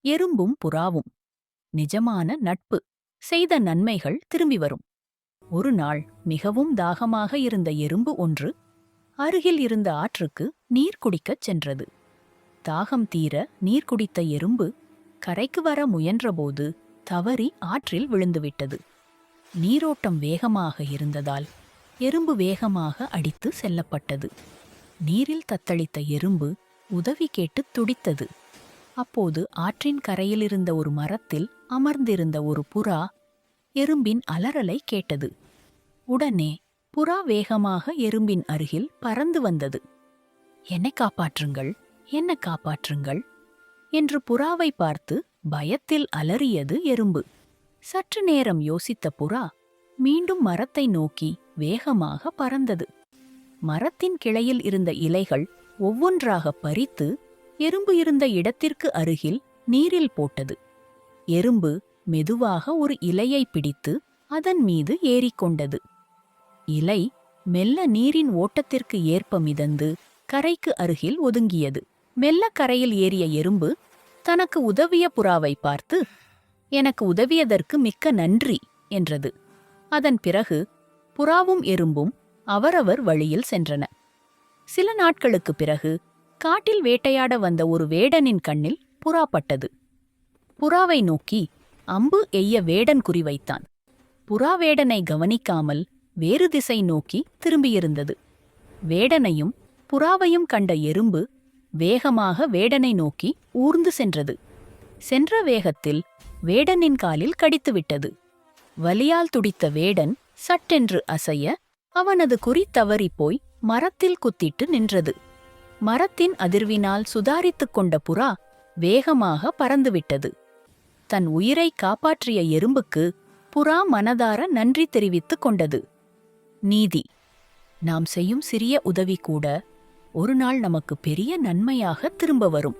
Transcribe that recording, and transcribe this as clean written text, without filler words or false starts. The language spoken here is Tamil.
எறும்பும் புறாவும். நிஜமான நட்பு. செய்த நன்மைகள் திரும்பி வரும். ஒரு நாள் மிகவும் தாகமாக இருந்த எறும்பு ஒன்று அருகில் இருந்த ஆற்றுக்கு நீர் குடிக்கச் சென்றது. தாகம் தீர நீர் குடித்த எறும்பு கரைக்கு வர முயன்றபோது தவறி ஆற்றில் விழுந்துவிட்டது. நீரோட்டம் வேகமாக இருந்ததால் எறும்பு வேகமாக அடித்து செல்லப்பட்டது. நீரில் தத்தளித்த எறும்பு உதவி கேட்டு துடித்தது. அப்போது ஆற்றின் கரையிலிருந்த ஒரு மரத்தில் அமர்ந்திருந்த ஒரு புறா எறும்பின் அலறலை கேட்டது. உடனே புறா வேகமாக எறும்பின் அருகில் பறந்து வந்தது. என்னை காப்பாற்றுங்கள், என்னை காப்பாற்றுங்கள் என்று புறாவை பார்த்து பயத்தில் அலறியது எறும்பு. சற்று நேரம் யோசித்த புறா மீண்டும் மரத்தை நோக்கி வேகமாக பறந்தது. மரத்தின் கிளையில் இருந்த இலைகள் ஒவ்வொன்றாக பறித்து எறும்பு இருந்த இடத்திற்கு அருகில் நீரில் போட்டது. எறும்பு மெதுவாக ஒரு இலையை பிடித்து அதன் மீது ஏறிக்கொண்டது. இலை மெல்ல நீரின் ஓட்டத்திற்கு ஏற்ப மிதந்து கரைக்கு அருகில் ஒதுங்கியது. மெல்ல கரையில் ஏறிய எறும்பு தனக்கு உதவிய புறாவை பார்த்து, எனக்கு உதவியதற்கு மிக்க நன்றி என்றது. அதன் பிறகு புறாவும் எறும்பும் அவரவர் வழியில் சென்றன. சில நாட்களுக்குப் பிறகு காட்டில் வேட்டையாட வந்த ஒரு வேடனின் கண்ணில் புறா பட்டது. புறாவை நோக்கி அம்பு எய்ய வேடன் குறிவைத்தான். புறா வேடனை கவனிக்காமல் வேறு திசை நோக்கி திரும்பியிருந்தது. வேடனையும் புறாவையும் கண்ட எறும்பு வேகமாக வேடனை நோக்கி ஊர்ந்து சென்றது. சென்ற வேகத்தில் வேடனின் காலில் கடித்துவிட்டது. வலியால் துடித்த வேடன் சட்டென்று அசைய அவனது குறி தவறிப்போய் மரத்தில் குத்திட்டு நின்றது. மரத்தின் அதிர்வினால் சுதாரித்துக் கொண்ட புறா வேகமாக பறந்துவிட்டது. தன் உயிரை காப்பாற்றிய எறும்புக்கு புறா மனதார நன்றி தெரிவித்துக் கொண்டது. நீதி. நாம் செய்யும் சிறிய உதவி கூட ஒரு நாள் நமக்கு பெரிய நன்மையாக திரும்ப வரும்.